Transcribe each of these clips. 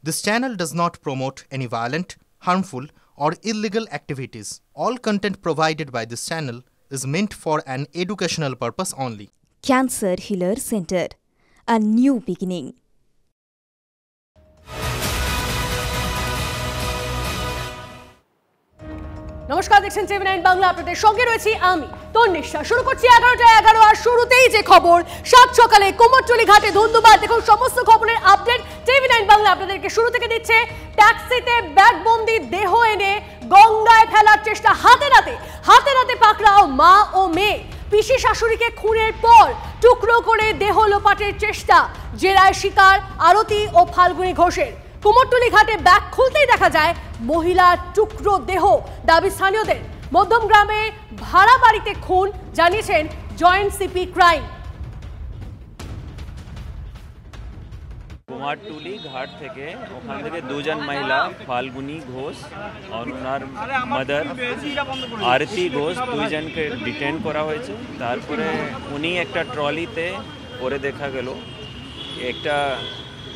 This channel does not promote any violent, harmful, or illegal activities. All content provided by this channel is meant for an educational purpose only. Cancer Healer Center, a new beginning. নমস্কার, দেখছেন টিভি9 বাংলা। আপনাদের সঙ্গে রয়েছি আমি তন্নিশা। শুরু করছি 11:11 আর শুরুতেই যে খবর, সাত সকালে কুমোরটুলি ঘাটে ধুন্ধুমার। দেখুন সমস্ত খবরের আপডেট টিভি9 বাংলা আপনাদেরকে শুরু থেকে দিচ্ছে। ট্যাক্সিতে ব্যাগবন্দি দেহ এনে গঙ্গায় ফেলার চেষ্টা, হাতে নাতে পাকড়াও মা ও মেয়ে। পিসি শাশুড়িকে খুনের পর টুকরো করে দেহ লোপাটের চেষ্টা, জেরায় শিকার আরতি ও ফাল্গুনী ঘোষের। কুমোরটুলি ঘাটে ব্যাগ খুলতেই দেখা যায় মহিলার টুকরো দেহ। দাবি স্থানীয়দের। মধ্যমগ্রামে ভাড়া বাড়িতে খুন, জানিয়েছেন জয়েন্ট সিপি ক্রাইম। কুমারটুলি ঘাট থেকে ওখান থেকে দুজন মহিলা ফাল্গুনী ঘোষ আর ওনার মাদার আরতি ঘোষ দুইজনকে ডিটেন করা হয়েছে। তারপরে উনি একটা ট্রলিতে পরে দেখা গেল একটা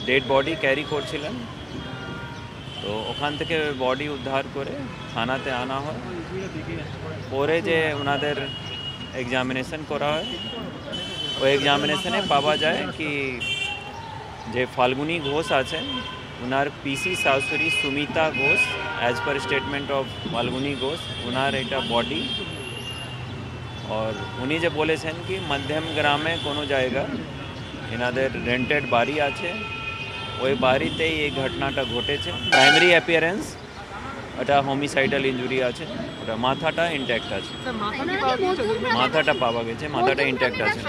ডেড বডি ক্যারি করছিলেন, তো ওখান থেকে বডি উদ্ধার করে থানাতে আনা হয়। পরে যে ওনাদের এক্সামিনেশন করা হয়, ওই এক্সামিনেশনে পাওয়া যায় কি যে ফাল্গুনী ঘোষ আছেন ওনার পিসি শাশুড়ি Sumita Ghosh, as per statement of Falguni Ghosh, ওনার এটা বডি। আর উনি যে বলেছেন কি মধ্যম গ্রামে কোনো জায়গা এনাদের রেন্টেড বাড়ি আছে, ওই বাড়িতেই এই ঘটনাটা ঘটেছে। প্রাইমারি অ্যাপিয়ারেন্স ওটা হোমিসাইডাল ইঞ্জুরি আছে, ওটা মাথাটা ইনট্যাক্ট আছে, মাথাটা পাওয়া গেছে, মাথাটা ইনট্যাক্ট আছে।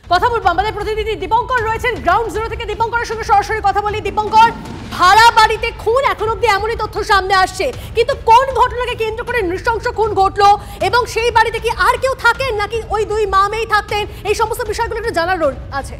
কথা বলবো, আমাদের প্রতিনিধি দীপঙ্কর রয়েছেন গ্রাউন্ড জিরো থেকে। দীপঙ্করের সঙ্গে সরাসরি কথা বলি। দীপঙ্কর, ভাড়া বাড়িতে খুন, এখন অব্দি এমনই তথ্য সামনে আসছে, কিন্তু কোন ঘটনাকে কেন্দ্র করে নৃশংস খুন ঘটলো এবং সেই বাড়িতে কি আর কেউ থাকেন নাকি ওই দুই মা মেয়েই থাকতেন, এই সমস্ত বিষয়গুলো একটু জানার আছে।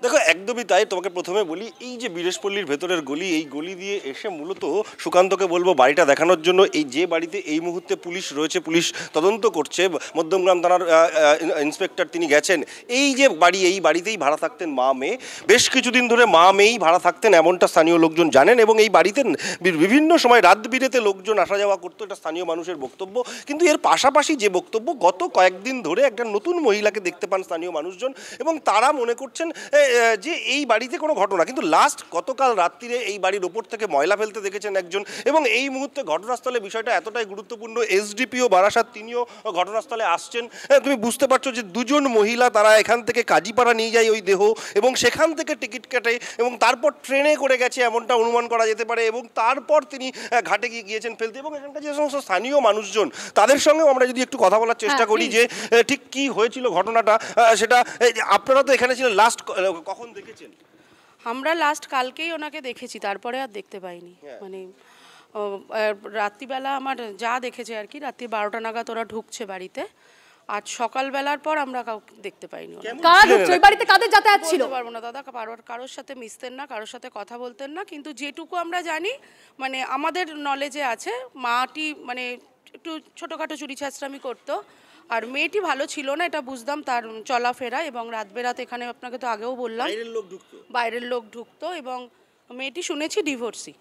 দেখো, একদমই তাই। তোমাকে প্রথমে বলি, এই যে বীরেশপল্লীর ভেতরের গলি, এই গলি দিয়ে এসে মূলত সুকান্তকে বলবো বাড়িটা দেখানোর জন্য। এই যে বাড়িতে এই মুহূর্তে পুলিশ রয়েছে, পুলিশ তদন্ত করছে, মধ্যমগ্রাম থানার ইন্সপেক্টর তিনি গেছেন। এই যে বাড়ি, এই বাড়িতেই ভাড়া থাকতেন মা মেয়ে, বেশ কিছুদিন ধরে মা মেয়েই ভাড়া থাকতেন, এমনটা স্থানীয় লোকজন জানেন। এবং এই বাড়িতে বিভিন্ন সময় রাত বিরেতে লোকজন আসা যাওয়া করতো, এটা স্থানীয় মানুষের বক্তব্য। কিন্তু এর পাশাপাশি যে বক্তব্য, গত কয়েকদিন ধরে একটা নতুন মহিলাকে দেখতে পান স্থানীয় মানুষজন এবং তারা মনে করছেন যে এই বাড়িতে কোনো ঘটনা। কিন্তু গতকাল রাত্রিরে এই বাড়ির ওপর থেকে ময়লা ফেলতে দেখেছেন একজন, এবং এই মুহূর্তে ঘটনাস্থলে বিষয়টা এতটাই গুরুত্বপূর্ণ, এসডিপিও বারাসাত তিনিও ঘটনাস্থলে আসছেন। তুমি বুঝতে পারছো যে দুজন মহিলা তারা এখান থেকে কাজীপাড়া নিয়ে যায় ওই দেহ, এবং সেখান থেকে টিকিট কাটে এবং তারপর ট্রেনে করে গেছে এমনটা অনুমান করা যেতে পারে, এবং তারপর তিনি ঘাটে গিয়েছেন ফেলতে। এবং এখানকার যে সমস্ত স্থানীয় মানুষজন, তাদের সঙ্গেও আমরা যদি একটু কথা বলার চেষ্টা করি যে ঠিক কি হয়েছিল ঘটনাটা, সেটা আপনারা তো এখানে ছিলেন, লাস্ট কখন দেখেছেন? আমরা লাস্ট কালকেই ওনাকে দেখেছি, তারপরে আর দেখতে পাইনি। মানে রাত্রিবেলা আমার যা দেখেছে আর কি, রাত্রি 12টা নাগাদ ওরা ঢুকছে বাড়িতে। আজ সকালবেলার পর আমরা কাউকে দেখতে পাইনি। কাদের যাতায়াত ছিল পারবো না দাদা, কারোর সাথে মিশতেন না, কারোর সাথে কথা বলতেন না। কিন্তু যেটুকু আমরা জানি, মানে আমাদের নলেজে আছে, মাটি মানে একটু ছোটোখাটো চুরি ছাঁচড়ামি করতো, আর মেয়েটি ভালো ছিল না, এটা বুঝতাম তার চলাফেরা। এবং রাত বেরাতে এখানে আপনাকে তো আগেও বললাম বাইরের লোক ঢুকতো, এবং মেয়েটি শুনেছি ডিভোর্সি।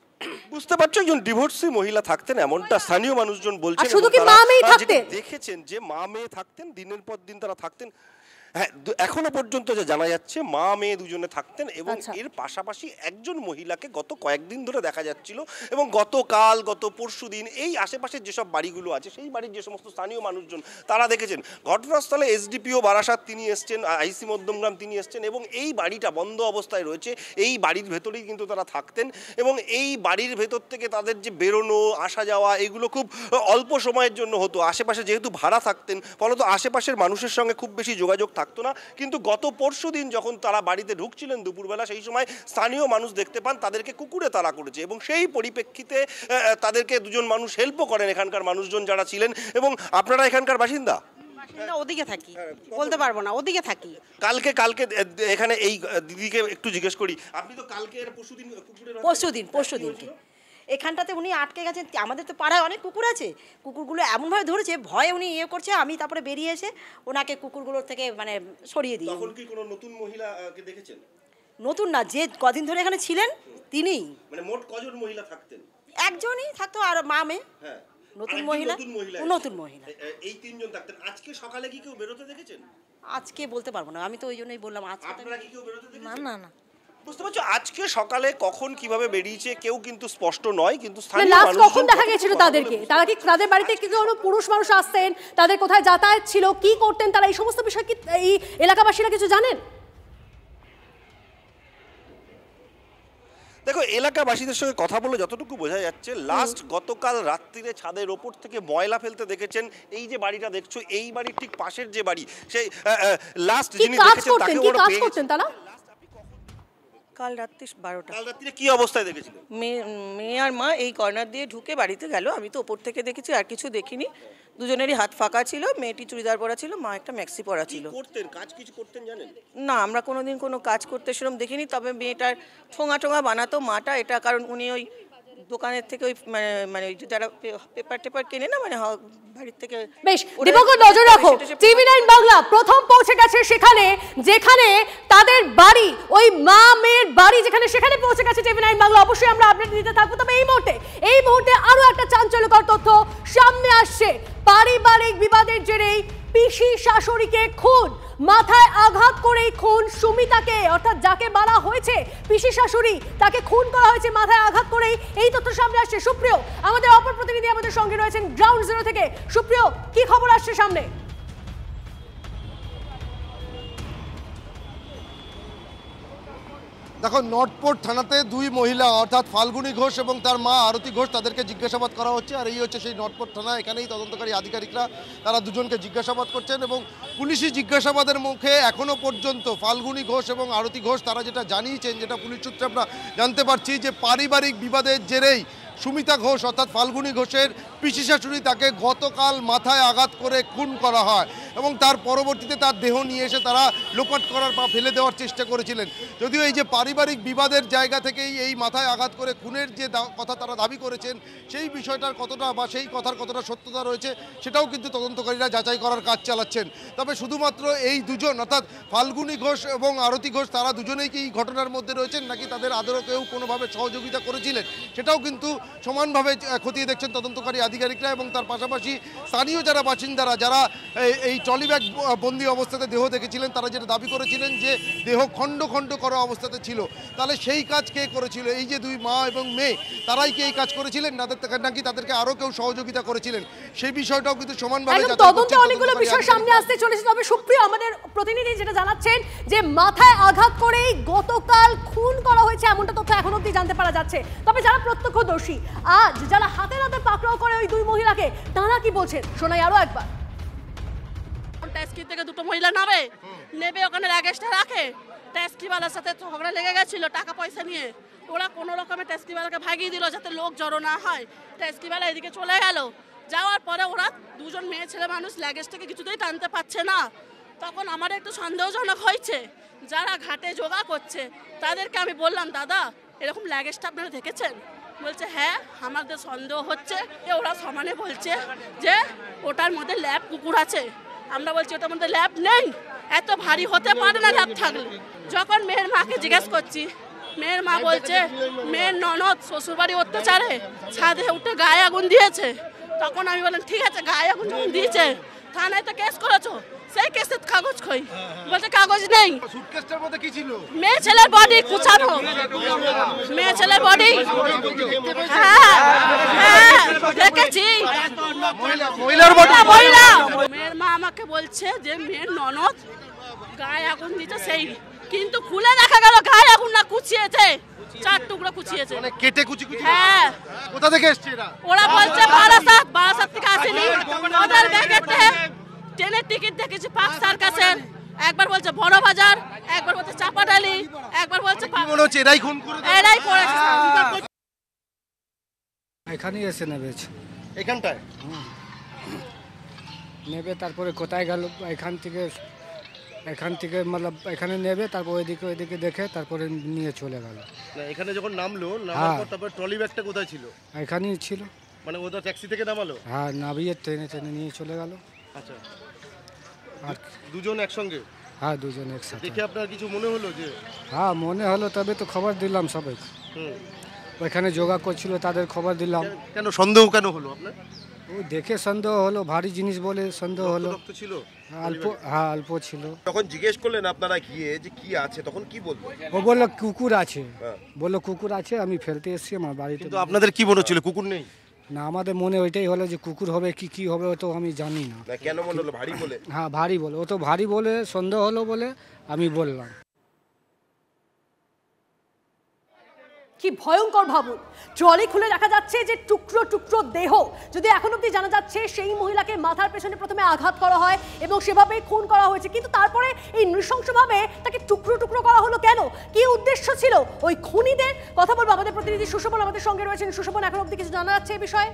বুঝতে পারছো, একজন ডিভোর্সি মহিলা থাকতেন এমনটা স্থানীয় মানুষজন বলছেন। শুধু কি মা মেয়ে থাকতেন? দেখেছেন যে মা মেয়ে থাকতেন, দিনের পর দিন তারা থাকতেন। হ্যাঁ, এখনো পর্যন্ত যে জানা যাচ্ছে মা মেয়ে দুজনে থাকতেন। এবং এর পাশাপাশি একজন মহিলাকে গত কয়েকদিন ধরে দেখা যাচ্ছিল, এবং গতকাল গত পরশু দিন এই আশেপাশের যেসব বাড়িগুলো আছে সেই বাড়ির যে সমস্ত স্থানীয় মানুষজন তারা দেখেছেন। ঘটনাস্থলে এসডিপিও বারাসাত তিনি এসছেন, আইসি মধ্যমগ্রাম তিনি এসছেন, এবং এই বাড়িটা বন্ধ অবস্থায় রয়েছে। এই বাড়ির ভেতরেই কিন্তু তারা থাকতেন, এবং এই বাড়ির ভেতর থেকে তাদের যে বেরোনো আসা যাওয়া এগুলো খুব অল্প সময়ের জন্য হতো। আশেপাশে যেহেতু ভাড়া থাকতেন, ফলত আশেপাশের মানুষের সঙ্গে খুব বেশি যোগাযোগ থাকতো না। কিন্তু গত পরশু দিন যখন তারা বাড়িতে ঢুকছিলেন দুপুরবেলা, সেই সময় স্থানীয় মানুষ দেখতে পান তাদেরকে কুকুরে তাড়া করেছে, এবং সেই পরিপ্রেক্ষিতে তাদেরকে দুজন মানুষ হেল্পও করেন এখানকার মানুষজন যারা ছিলেন। এবং আপনারা এখানকার বাসিন্দা? ওদিকে থাকি, বলতে পারবো না, ওদিকে থাকি। কালকে এখানে এই দিদিকে একটু জিজ্ঞেস করি, আপনি তো কালকে পরশুদিন পরশুদিন এখানটাতে উনি আটকে গেছেন। আমাদের তো পাড়ায় অনেক কুকুর আছে, কুকুরগুলো এমনভাবে ধরেছে, ভয়ে উনি ইয়ে করছে। আমি তারপরে বেরিয়ে এসে ওনাকে কুকুরগুলোর থেকে মানে সরিয়ে দিই। তখন কি কোনো নতুন মহিলাকে দেখেছেন? নতুন না, যে কদিন ধরে এখানে ছিলেন তিনিই। মানে মোট কজন মহিলা থাকতেন? একজনই থাকতো আর মা মেয়ে। হ্যাঁ, নতুন মহিলা, নতুন মহিলা এই তিনজন থাকতেন। আজকে সকালে কি কেউ বেরোতে দেখেছেন? আজকে বলতে পারবো না, আমি তো ওই জন্যই বললাম আজকে। আপনারা কি কেউ বেরোতে দেখেছেন? না না না, বুঝতে পারছো, আজকে সকালে কখন কিভাবে বেরিয়েছে কেউ কিন্তু স্পষ্ট নয়, কিন্তু লাস্ট কখন দেখা গেছিল তাদেরকে? তারা কি তাদের বাড়িতে কি কোনো পুরুষ মানুষ আসতেন, তাদের কোথায় যাতায়াত ছিল, কি করতেন তারা, এই সমস্ত বিষয় কি এই এলাকাবাসীরা কিছু জানেন? দেখো, এলাকাবাসীদের সঙ্গে কথা বলে যতটুকু বোঝা যাচ্ছে, লাস্ট গতকাল রাত্রিরে ছাদের ওপর থেকে ময়লা ফেলতে দেখেছেন। এই যে বাড়িটা দেখছো, এই বাড়ির ঠিক পাশের যে বাড়ি, সেই লাস্ট যিনি দেখেছেন তাকে ওরা পেয়ে গেছেন। তারা কাল রাত্রি 12টা। কাল রাত্রিরে কি অবস্থায় দেখেছিলেন? মেয়ে আর মা এই কর্নার দিয়ে ঢুকে বাড়িতে গেল, আমি তো ওপর থেকে দেখেছি, আর কিছু দেখিনি। দুজনেরই হাত ফাঁকা ছিল, মেয়েটি চুড়িদার পরা ছিল, মা একটা ম্যাক্সি পরা ছিল। করতেন কাজ, কিছু করতেন জানেন? না, আমরা কোনোদিন কোনো কাজ করতে সেরকম দেখিনি। তবে মেয়েটার ঠোঙা ঠোঙা বানাতো মাটা, এটা কারণ উনি ওই দোকানের থেকে ওই মানে যারা পেপার টেপার কেনে না, মানে বাড়ির থেকে। বেশ, দীপঙ্কর নজর রাখো, TV9 বাংলা প্রথম পৌঁছে গেছে সেখানে যেখানে তাদের বাড়ি, ওই মা মেয়ের বাড়ি যেখানে, সেখানে পৌঁছে গেছে TV9 বাংলা। অবশ্যই আমরা আপডেট দিতে থাকবো। তবে এই মুহূর্তে আরো একটা চাঞ্চল্যকর তথ্য সামনে আসছে। পারিবারিক বিবাদের জেরেই পিসি শাশুড়িকে খুন, মাথায় আঘাত করেই খুন সুমিতাকে, অর্থাৎ যাকে বলা হয়েছে পিসি শাশুড়ি, তাকে খুন করা হয়েছে মাথায় আঘাত করেই। এই তথ্য সামনে আসছে। সুপ্রিয়, আমাদের অপর প্রতিনিধি আমাদের সঙ্গে রয়েছেন গ্রাউন্ড জিরো থেকে। সুপ্রিয়, কি খবর আসছে সামনে? দেখো, নর্থপোর্ট থানাতে দুই মহিলা অর্থাৎ ফাল্গুনী ঘোষ এবং তার মা আরতি ঘোষ, তাদেরকে জিজ্ঞাসাবাদ করা হচ্ছে। আর এই হচ্ছে সেই নর্থপোর্ট থানা। এখানেই তদন্তকারী আধিকারিকরা তারা দুজনকে জিজ্ঞাসাবাদ করছেন এবং পুলিশি জিজ্ঞাসাবাদের মুখে এখনও পর্যন্ত ফাল্গুনী ঘোষ এবং আরতি ঘোষ তারা যেটা জানিয়েছেন, যেটা পুলিশ সূত্রে আমরা জানতে পারছি, যে পারিবারিক বিবাদের জেরেই সুমিতা ঘোষ অর্থাৎ ফাল্গুনী ঘোষের পিসি শাশুড়ি তাকে গতকাল মাথায় আঘাত করে খুন করা হয় এবং তার পরবর্তীতে তার দেহ নিয়ে এসে তারা লোপাট করার বা ফেলে দেওয়ার চেষ্টা করেছিলেন। যদিও এই যে পারিবারিক বিবাদের জায়গা থেকেই এই মাথায় আঘাত করে খুনের যে কথা তারা দাবি করেছেন, সেই বিষয়টার কতটা বা সেই কথার কতটা সত্যতা রয়েছে সেটাও কিন্তু তদন্তকারীরা যাচাই করার কাজ চালাচ্ছেন। তবে শুধুমাত্র এই দুজন অর্থাৎ ফাল্গুনী ঘোষ এবং আরতি ঘোষ তারা দুজনেই কি এই ঘটনার মধ্যে রয়েছেন, নাকি তাদের আদৌ কেউ কোনোভাবে সহযোগিতা করেছিলেন, সেটাও কিন্তু সমানভাবে খতিয়ে দেখছেন তদন্তকারী আধিকারিকরা। এবং তার পাশাপাশি স্থানীয় যারা বাসিন্দারা, যারা এই ট্রলি ব্যাগ বন্দি অবস্থাতে দেহ দেখেছিলেন, তারা যেটা দাবি করেছিলেন যে দেহ খণ্ড খণ্ড করা অবস্থাতে ছিল। তাহলে সেই কাজ কে করেছিল? এই যে দুই মা এবং মেয়ে, তারাই কি এই কাজ করেছিলেন, নাকি তাদেরকে আরও কেউ সহযোগিতা করেছিলেন, সেই বিষয়টাও কিন্তু সমানভাবে তদন্তে অনেকগুলো বিষয় সামনে আসতে চলেছে। তবে সুপ্রিয়, আমাদের প্রতিনিধি যেটা জানাচ্ছেন যে মাথায় আঘাত করেই গতকাল খুন করা হয়েছে, এমনটা তথ্য এখন অবধি জানতে পারা যাচ্ছে। তবে যারা প্রত্যক্ষদর্শী, আজ যারা হাতে হাতে পাকড়াও করে ওই দুই মহিলাকে, তারা কি বলছেন শোনাই আরো একবার। ট্যাক্সি থেকে দুটো মহিলা নেবে ওখানে লাগেজটা রাখে, ট্যাক্সিওয়ালার সাথে ঝগড়া লেগে গেছিল টাকা পয়সা নিয়ে। ওরা কোনো রকমের ট্যাক্সিওয়ালাকে ভাগিয়ে দিল যাতে লোক জড়ো না হয়। ট্যাক্সিওয়ালা এদিকে চলে গেল, যাওয়ার পরে ওরা দুজন মেয়ে ছেলে মানুষ লাগেজটাকে কিছুতেই টানতে পারছে না। তখন আমার একটু সন্দেহজনক হয়েছে। যারা ঘাটে জোগাড় করছে তাদেরকে আমি বললাম, দাদা এরকম লাগেজটা আপনারা দেখেছেন? বলছে হ্যাঁ, আমাদের সন্দেহ হচ্ছে। ওরা সমানে বলছে যে ওটার মধ্যে ল্যাব কুকুর আছে। আমরা বলছি ওটার মধ্যে ল্যাব নেই, এত ভারী হতে পারে না ল্যাব থাকলে। যখন মেয়ের মাকে জিজ্ঞেস করছি, মেয়ের মা বলছে মেয়ের ননদ শ্বশুরবাড়ি অত্যাচারে ছাদে উঠে গায়ে আগুন দিয়েছে। তখন আমি বললাম ঠিক আছে, গায়ে আগুন যখন দিয়েছে থানায় তো কেস করেছো, সেই কেসের কাগজ কই? বলছে কাগজ নেই। সুটকেসটার মধ্যে কি ছিল? মেয়ে ছেলের বডি কুচানো, মেয়ে ছেলের বডি। হ্যাঁ হ্যাঁ দেখেছি, মহিলার বডি। মেয়ের মা আমাকে বলছে যে মেয়ের ননদ গায়ে আগুন দিতে, সেই কিন্তু খুলে দেখা গেল গায়ে আগুন না, কুচিয়েছে, 4 টুকরো কুচিয়েছে, মানে কেটে কুচি কুচি। হ্যাঁ। কোথা থেকে এসছে এরা? ওরা বলছে বারাসাত থেকে আসেনি। ওদের ব্যাগেতে ট্রেনের টিকিট দেখেছি পার্ক সার্কাসের, একবার বলছে বড় বাজার, একবার বলছে চাপাডালি, একবার বলছে মনে হচ্ছে এরাই খুন করেছে। এরাই করেছে। এখানেই এসে নেবেছে, এখানটায় নেবে, তারপরে কোথায় গেল, এখান থেকে এখান থেকে মতলব এখানে নেবে, তারপর ওইদিকে দেখে তারপরে নিয়ে চলে গেল। না এখানে যখন নামলো, নামার পর তারপর ট্রলি ব্যাগটা কোথায় ছিল? এখানেই ছিল। মানে ওটা ট্যাক্সি থেকে নামালো? হ্যাঁ, নামিয়ে ট্রেনে নিয়ে চলে গেল। আচ্ছা, আর দুজন একসঙ্গে? হ্যাঁ, দুজন একসাথে। দেখে আপনার কিছু মনে হলো যে? হ্যাঁ, মনে হলো, তবে তো খবর দিলাম সবাই। ওইখানে যোগা করছিল তাদের খবর দিলাম। কেন সন্দেহ কেন হলো আপনার? ও দেখে সন্দেহ হলো, ভারী জিনিস বলে সন্দেহ হলো। ছিল অল্প? হ্যাঁ, অল্প ছিল। তখন জিজ্ঞেস করলেন আপনারা গিয়ে যে কি আছে, তখন কি বলবো? ও বললো কুকুর আছে। বললো কুকুর আছে, আমি ফেলতে এসেছি আমার বাড়িতে। কিন্তু আপনাদের কি মনে হচ্ছিল কুকুর নেই? না, আমাদের মনে ওইটাই হলো যে কুকুর হবে কি হবে ও তো আমি জানি না। কেন মনে হলো? ভারী বলে? হ্যাঁ, ভারী বলে। ও তো ভারী বলে সন্দেহ হলো বলে আমি বললাম। কি ভয়ঙ্কর ভাবুন, ট্রলি খুলে দেখা যাচ্ছে যে টুকরো টুকরো দেহ। যদি এখন অব্দি জানা যাচ্ছে সেই মহিলাকে মাথার পেছনে প্রথমে আঘাত করা হয় এবং সেভাবে খুন করা হয়েছে, কিন্তু তারপরে এই নৃশংসভাবে তাকে টুকরো টুকরো করা হলো কেন? কি উদ্দেশ্য ছিল ওই খুনিদের? কথা বলবো আমাদের প্রতিনিধি সুশোভন আমাদের সঙ্গে রয়েছেন। সুশোভন, এখন অব্দি কিছু জানা যাচ্ছে এই বিষয়ে?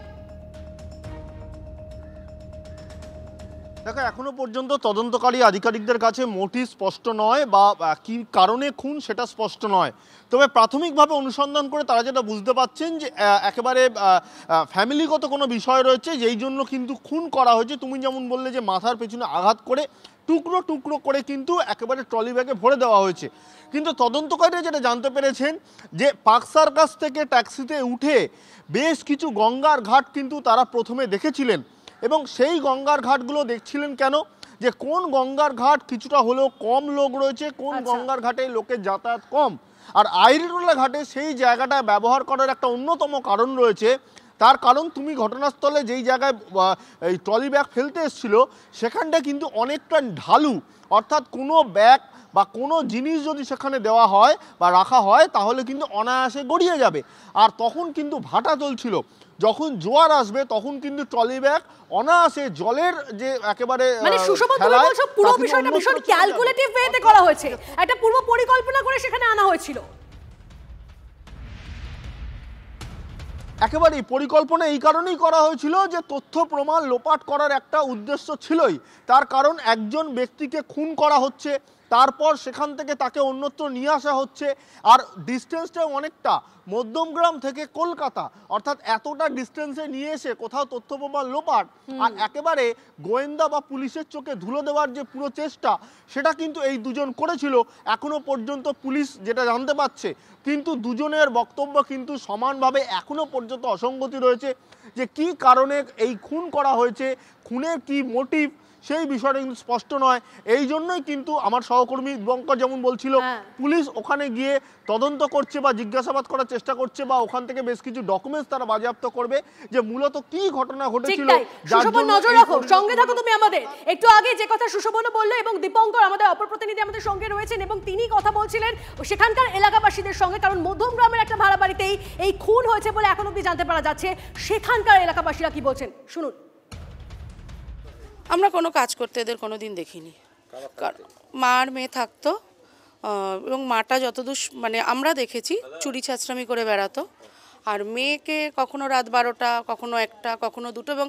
দেখো, এখনো পর্যন্ত তদন্তকারী আধিকারিকদের কাছে মোটিভ স্পষ্ট নয় বা কি কারণে খুন সেটা স্পষ্ট নয়। তবে প্রাথমিকভাবে অনুসন্ধান করে তারা যেটা বুঝতে পারছেন যে একেবারে ফ্যামিলিগত কোনো বিষয় রয়েছে, যেই জন্য কিন্তু খুন করা হয়েছে। তুমি যেমন বললে যে মাথার পেছনে আঘাত করে টুকরো টুকরো করে কিন্তু একেবারে ট্রলি ব্যাগে ভরে দেওয়া হয়েছে। কিন্তু তদন্তকারীরা যেটা জানতে পেরেছেন যে পার্ক সার্কাস থেকে ট্যাক্সিতে উঠে বেশ কিছু গঙ্গার ঘাট কিন্তু তারা প্রথমে দেখেছিলেন, এবং সেই গঙ্গার ঘাটগুলো দেখছিলেন কেন? যে কোন গঙ্গার ঘাট কিছুটা হলেও কম লোক রয়েছে, কোন গঙ্গার ঘাটে লোকের যাতায়াত কম। আর আইরিটোলা ঘাটে সেই জায়গাটা ব্যবহার করার একটা অন্যতম কারণ রয়েছে। তার কারণ তুমি ঘটনাস্থলে যেই জায়গায় এই ট্রলি ব্যাগ ফেলতে এসেছিল সেখানটা কিন্তু অনেকটা ঢালু, অর্থাৎ কোনো ব্যাগ বা কোনো জিনিস যদি সেখানে দেওয়া হয় বা রাখা হয় তাহলে কিন্তু অনায়াসে গড়িয়ে যাবে। আর তখন কিন্তু ভাটা চলছিল, যখন জোয়ার আসবে তখন কিন্তু ট্রলি ব্যাগ অনায়াসে জলের যে একেবারে মানে সুশোভন, তুমি বলছো পুরো বিষয়টা ভীষণ ক্যালকুলেটিভ ওয়েতে করা হয়েছে, একটা পূর্ব পরিকল্পনা করে সেখানে আনা হয়েছিল। একেবারেই পরিকল্পনা এই কারণেই করা হয়েছিল যে তথ্য প্রমাণ লোপাট করার একটা উদ্দেশ্য ছিলই। তার কারণ একজন ব্যক্তিকে খুন করা হচ্ছে, তারপর সেখান থেকে তাকে অন্যত্র নিয়ে আসা হচ্ছে, আর ডিস্টেন্সটা অনেকটা মধ্যমগ্রাম থেকে কলকাতা, অর্থাৎ এতটা ডিস্টেন্সে নিয়ে এসে কোথাও তথ্য প্রমাণ লোপাট আর একেবারে গোয়েন্দা বা পুলিশের চোখে ধুলো দেওয়ার যে পুরো চেষ্টা সেটা কিন্তু এই দুজন করেছিল। এখনো পর্যন্ত পুলিশ যেটা জানতে পারছে, কিন্তু দুজনের বক্তব্য কিন্তু সমানভাবে এখনো পর্যন্ত অসঙ্গতি রয়েছে যে কি কারণে এই খুন করা হয়েছে, খুনের কি মোটিভ সেই বিষয়টা কিন্তু স্পষ্ট নয়। এই জন্যই কিন্তু আমার সহকর্মী দিবঙ্কর যেমন বলছিল, পুলিশ ওখানে গিয়ে তদন্ত করছে বা জিজ্ঞাসাবাদ করার চেষ্টা করছে বা ওখান থেকে বেশ কিছু ডকুমেন্টস তারা বাজেয়াপ্ত করবে যে মূলত কি ঘটনা ঘটেছিল। সুশোভন, নজর রাখো, সঙ্গে থাকো তুমি আমাদের। একটু আগে যে কথা সুশোভনও বললো এবং দীপঙ্কর আমাদের অপর প্রতিনিধি আমাদের সঙ্গে রয়েছেন এবং তিনি কথা বলছিলেন সেখানকার এলাকাবাসীদের সঙ্গে, কারণ মধ্যমগ্রামের একটা ভাড়া বাড়িতেই এই খুন হয়েছে বলে এখন অব্দি জানতে পারা যাচ্ছে। সেখানকার এলাকাবাসীরা কি বলছেন শুনুন। আমরা কোনো কাজ করতে এদের কোনো দিন দেখিনি। মা আর মেয়ে থাকতো এবং মাটা যতদূর মানে আমরা দেখেছি চুরি ছাঁচড়ামি করে বেড়াতো, আর মেয়েকে কখনো রাত 12টা, কখনো 1টা, কখনো 2টো, এবং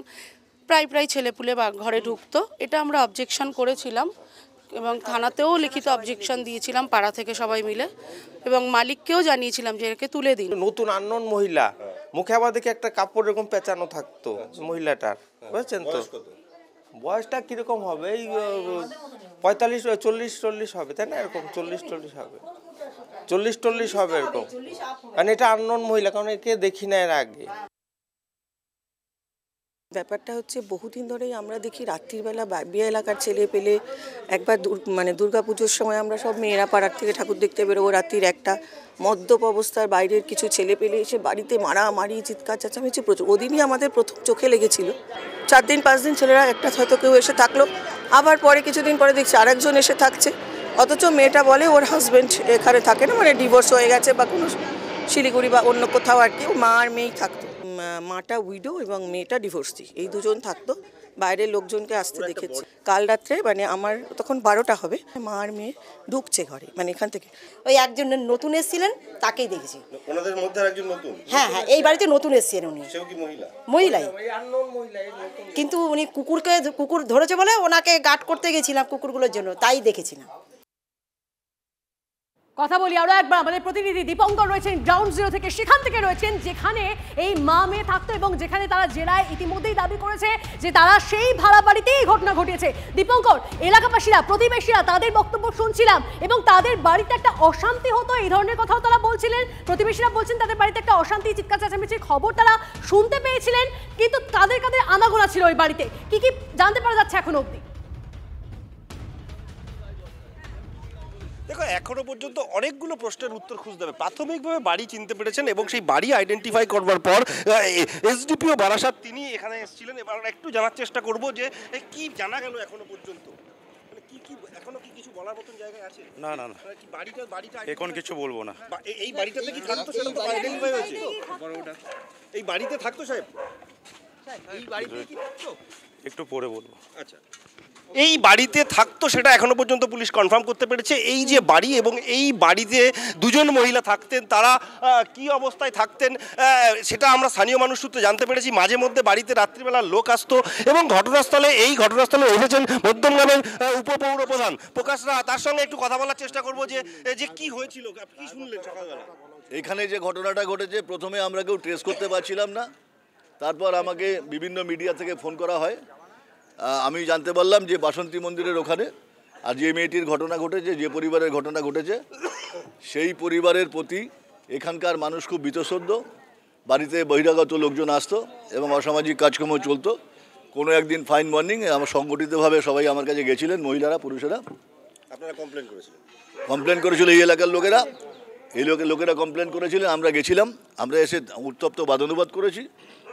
প্রায় ছেলেপুলে ঘরে ঢুকতো। এটা আমরা অবজেকশন করেছিলাম এবং থানাতেও লিখিত অবজেকশন দিয়েছিলাম পাড়া থেকে সবাই মিলে, এবং মালিককেও জানিয়েছিলাম যে একে তুলে দিন। নতুন আননোন মহিলা, মুখে আবার দেখে একটা কাপড় এরকম পেঁচানো থাকতো মহিলাটার, বুঝছেন তো? বয়সটা কিরকম হবে? এই 45-40 হবে, তাই না? এরকম 40 হবে, 40 হবে এরকম। মানে এটা আননোন মহিলা, কারণ একে দেখি না এর আগে। ব্যাপারটা হচ্ছে বহুদিন ধরেই আমরা দেখি রাত্রিবেলা বিয়ে এলাকার ছেলে পেলে একবার মানে দুর্গাপুজোর সময় আমরা সব মেয়েরা পাড়ার থেকে ঠাকুর দেখতে বেরোবো, রাত্রির 1টা মদ্যপ অবস্থার বাইরের কিছু ছেলে পেলে এসে বাড়িতে মারামারি চিৎকার চেঁচামেচি প্রচুর। ওদিনই আমাদের প্রথম চোখে লেগেছিল। 4 দিন 5 দিন ছেলেরা একটা হয়তো কেউ এসে থাকলো, আবার পরে কিছুদিন পরে দেখছি আরেকজন এসে থাকছে, অথচ মেয়েটা বলে ওর হাজব্যান্ড এখানে থাকে না, মানে ডিভোর্স হয়ে গেছে বা কোনো শিলিগুড়ি বা অন্য কোথাও আর কি, মা আর মেয়েই থাকতো। মাটা উইডো এবং মেয়েটা ডিভোর্সি, এই দুজন থাকতো। বাইরের লোকজনকে আসতে দেখেছি কাল রাত্রে, মানে আমার তখন 12টা হবে, মা আর মেয়ে ঢুকছে ঘরে, মানে এখান থেকে ওই একজন নতুন এসেছিলেন তাকেই দেখেছি। ওনাদের মধ্যে একজন নতুন? হ্যাঁ হ্যাঁ, এই বাড়িতে নতুন এসেছেন উনি। সেও কি মহিলা? মহিলাই, কিন্তু উনি কুকুর ধরেছে বলে ওনাকে গার্ড করতে গেছিলাম কুকুরগুলোর জন্য, তাই দেখেছিলাম। কথা বলি আরো একবার, আমাদের প্রতিনিধি দীপঙ্কর রয়েছেন গ্রাউন্ড জিরো থেকে, সেখান থেকে রয়েছেন যেখানে এই মা মেয়ে থাকতো এবং যেখানে তারা জেলায় ইতিমধ্যেই দাবি করেছে যে তারা সেই ভাড়া বাড়িতেই ঘটনা ঘটিয়েছে। দীপঙ্কর, এলাকাবাসীরা প্রতিবেশীরা তাদের বক্তব্য শুনছিলাম এবং তাদের বাড়িতে একটা অশান্তি হতো, এই ধরনের কথাও তারা বলছিলেন। প্রতিবেশীরা বলছেন তাদের বাড়িতে একটা অশান্তি, চিৎকার চেঁচামেচির খবর তারা শুনতে পেয়েছিলেন, কিন্তু তাদের কাদের আনাগোনা ছিল ওই বাড়িতে, কি কি জানতে পারা যাচ্ছে এখনো অবধি? দেখো, এখনো পর্যন্ত অনেকগুলো প্রশ্নের উত্তর খুঁজতে হবে। প্রাথমিকভাবে বাড়ি চিনতে পেরেছেন এবং সেই বাড়ি আইডেন্টিফাই করবার পর এসডিপিও বারাসাত তিনি এখানে এসেছিলেন। এবার একটু জানার চেষ্টা করব যে কি জানা গেল এখনো পর্যন্ত, মানে কি এখনো কি কিছু বলার মতন জায়গায় আছে? না না না, কি বাড়িটা এখন কিছু বলবো না। এই বাড়িটাতে কি থাকতো সেটা তো আইডেন্টিফাই হয়েছে। এই বাড়িতে থাকতো সাহেব? এই বাড়িতে কি থাকতো? একটু পরে বলবো। আচ্ছা, এই বাড়িতে থাকতো সেটা এখনো পর্যন্ত পুলিশ কনফার্ম করতে পেরেছে। এই যে বাড়ি এবং এই বাড়িতে দুজন মহিলা থাকতেন, তারা কি অবস্থায় থাকতেন সেটা আমরা স্থানীয় মানুষ সূত্রে জানতে পেরেছি। মাঝে মধ্যে বাড়িতে রাত্রিবেলা লোক আসতো এবং ঘটনাস্থলে এসেছেন মধ্যমগ্রামের উপপৌর প্রধান প্রকাশ রায়। তার সঙ্গে একটু কথা বলার চেষ্টা করবো যে কি হয়েছিল, কি শুনলেন সকালবেলা? এখানে যে ঘটনাটা ঘটেছে, প্রথমে আমরা কেউ ট্রেস করতে পারছিলাম না, তারপর আমাকে বিভিন্ন মিডিয়া থেকে ফোন করা হয়। আমি জানতে পারলাম যে বাসন্তী মন্দিরের ওখানে আর যে মেয়েটির ঘটনা ঘটেছে, যে পরিবারের ঘটনা ঘটেছে, সেই পরিবারের প্রতি এখানকার মানুষ খুব বীতশ্রদ্ধ। বাড়িতে বহিরাগত লোকজন আসতো এবং অসামাজিক কাজকর্ম চলতো। কোনো একদিন ফাইন মর্নিং আমার সংগঠিতভাবে সবাই আমার কাছে গেছিলেন, মহিলারা পুরুষেরা। আপনারা কমপ্লেন করেছিলেন? কমপ্লেন করেছিল এই এলাকার লোকেরা, লোকেরা কমপ্লেন করেছিলেন। আমরা গেছিলাম, আমরা এসে উত্তপ্ত বাদানুবাদ করেছি,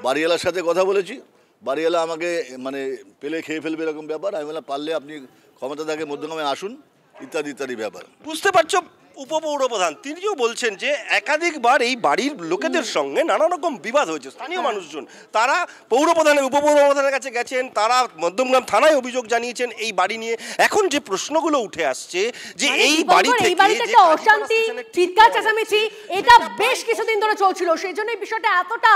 বাড়িওয়ালার সাথে কথা বলেছি। বাড়িওয়ালা আমাকে মানে পেলে খেয়ে ফেলবে এরকম ব্যাপার। আমি বললাম পারলে আপনি ক্ষমতা থাকে মধ্যগ্রামে আসুন, ইত্যাদি ইত্যাদি ব্যাপার। বুঝতে পারছো, উপপৌর প্রধান তিনিও বলছেন যে একাধিকবার এই বাড়ির লোকেদের সঙ্গে নানা রকম বিবাদ হয়েছে। স্থানীয় মানুষজন তারা উপপৌর প্রধানের কাছে গেছেন, তারা মধ্যমগ্রাম থানায় অভিযোগ জানিয়েছেন এই বাড়ি নিয়ে। এখন যে প্রশ্নগুলো উঠে আসছে যে এই বাড়ি থেকে একটা অশান্তি, চিৎকার চেঁচামেচি এটা বেশ কিছুদিন ধরে চলছিল, সেই জন্য এই বিষয়টা এতটা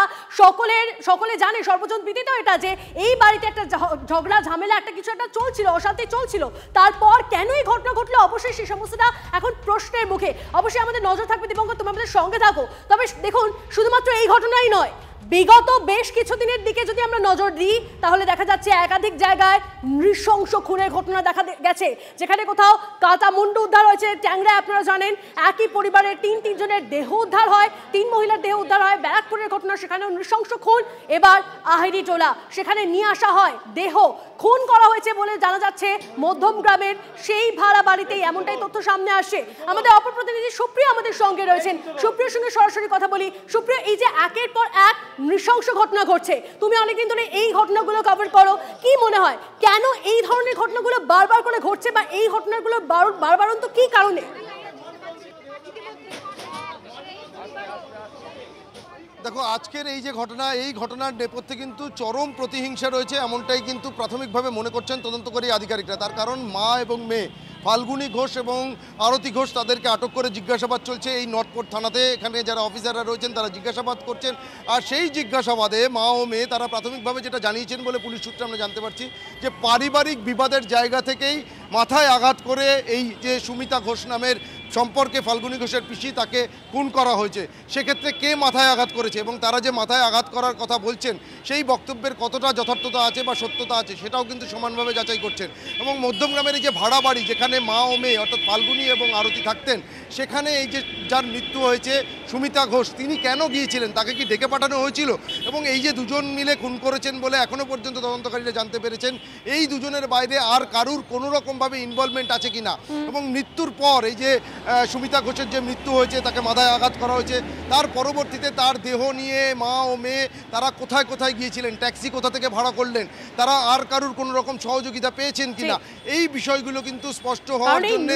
সকলে জানে, সর্বজন বিদিত এটা, যে এই বাড়িতে একটা ঝগড়া ঝামেলা একটা কিছু একটা চলছিল, অশান্তি চলছিল। তারপর কেন এই ঘটনা ঘটলো, অবশ্যই সেই সমস্তটা এখন প্রশ্নের মুখে। অবশ্যই আমাদের নজর থাকবে দীপঙ্কর, তুমি আমাদের সঙ্গে থাকো। তবে দেখুন, শুধুমাত্র এই ঘটনাই নয়, বিগত বেশ কিছুদিনের দিকে যদি আমরা নজর দিই তাহলে দেখা যাচ্ছে একাধিক জায়গায় নৃশংস খুনের ঘটনা দেখা গেছে, যেখানে কোথাও কাটা মুন্ডু উদ্ধার হয়েছে ট্যাংরায়, আপনারা জানেন। একই পরিবারের তিনজনের দেহ উদ্ধার হয়, 3 মহিলার দেহ উদ্ধার হয়। ব্যারাকপুরের ঘটনা, সেখানেও নৃশংস খুন। এবার আহেরি টোলা, সেখানে নিয়ে আসা হয় দেহ, খুন করা হয়েছে বলে জানা যাচ্ছে মধ্যমগ্রামের সেই ভাড়া বাড়িতেই, এমনটাই তথ্য সামনে আসছে। আমাদের অপর প্রতিনিধি সুপ্রিয়া আমাদের সঙ্গে রয়েছেন, সুপ্রিয়ার সঙ্গে সরাসরি কথা বলি। সুপ্রিয়া, এই যে একের পর এক নৃশংস ঘটনা ঘটছে, তুমি অনেকদিন ধরে এই ঘটনাগুলো কভার করো, কি মনে হয় কেন এই ধরনের ঘটনাগুলো বারবার করে ঘটছে, বা এই ঘটনাগুলো বারবারন্ত কি কারণে? দেখো, আজকের এই যে ঘটনা, এই ঘটনার নেপথ্যে কিন্তু চরম প্রতিহিংসা রয়েছে, এমনটাই কিন্তু প্রাথমিকভাবে মনে করছেন তদন্তকারী আধিকারিকরা। তার কারণ মা এবং মেয়ে ফাল্গুনী ঘোষ এবং আরতি ঘোষ, তাদেরকে আটক করে জিজ্ঞাসাবাদ চলছে এই নটপোর্ট থানাতে। এখানে যারা অফিসাররা রয়েছেন তারা জিজ্ঞাসাবাদ করছেন, আর সেই জিজ্ঞাসাবাদে মা ও মেয়ে তারা প্রাথমিকভাবে যেটা জানিয়েছেন বলে পুলিশ সূত্রে আমরা জানতে পারছি যে পারিবারিক বিবাদের জায়গা থেকেই মাথায় আঘাত করে এই যে সুমিতা ঘোষ নামের সম্পর্কে ফাল্গুনী ঘোষের পিসি, তাকে খুন করা হয়েছে। সেক্ষেত্রে কে মাথায় আঘাত করেছে এবং তারা যে মাথায় আঘাত করার কথা বলছেন সেই বক্তব্যের কতটা যথার্থতা আছে বা সত্যতা আছে সেটাও কিন্তু সমানভাবে যাচাই করছেন। এবং মধ্যমগ্রামের এই যে ভাড়া বাড়ি, যেখানে মা ও মেয়ে অর্থাৎ ফাল্গুনী এবং আরতি থাকতেন, সেখানে এই যে যার মৃত্যু হয়েছে সুমিতা ঘোষ, তিনি কেন গিয়েছিলেন, তাকে কি ডেকে পাঠানো হয়েছিল? এবং এই যে দুজন মিলে খুন করেছেন বলে এখনও পর্যন্ত তদন্তকারীরা জানতে পেরেছেন, এই দুজনের বাইরে আর কারুর কোনো রকমভাবে ইনভলভমেন্ট আছে কিনা। এবং মৃত্যুর পর এই যে সুমিতা ঘোষের যে মৃত্যু হয়েছে, তাকে মাথায় আঘাত করা হয়েছে, তার পরবর্তীতে তার দেহ নিয়ে মা ও মেয়ে তারা কোথায় কোথায় গিয়েছিলেন, ট্যাক্সি কোথা থেকে ভাড়া করলেন, তারা আর কারুর কোনো রকম সহযোগিতা পেয়েছেন কিনা, এই বিষয়গুলো কিন্তু স্পষ্ট হওয়ার জন্য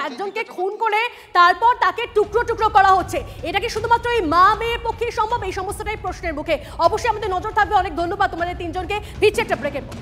একজনকে খুন করে তারপর তাকে তাকে টুকরো টুকরো করা হচ্ছে। এটা কি শুধুমাত্র এই মা মেয়ের পক্ষে সম্ভব? এই সমস্তটাই প্রশ্নের মুখে। অবশ্যই আমাদের নজর থাকবে। অনেক ধন্যবাদ তোমাদের তিনজনকে। ফিরছে একটা ব্রেকের পর।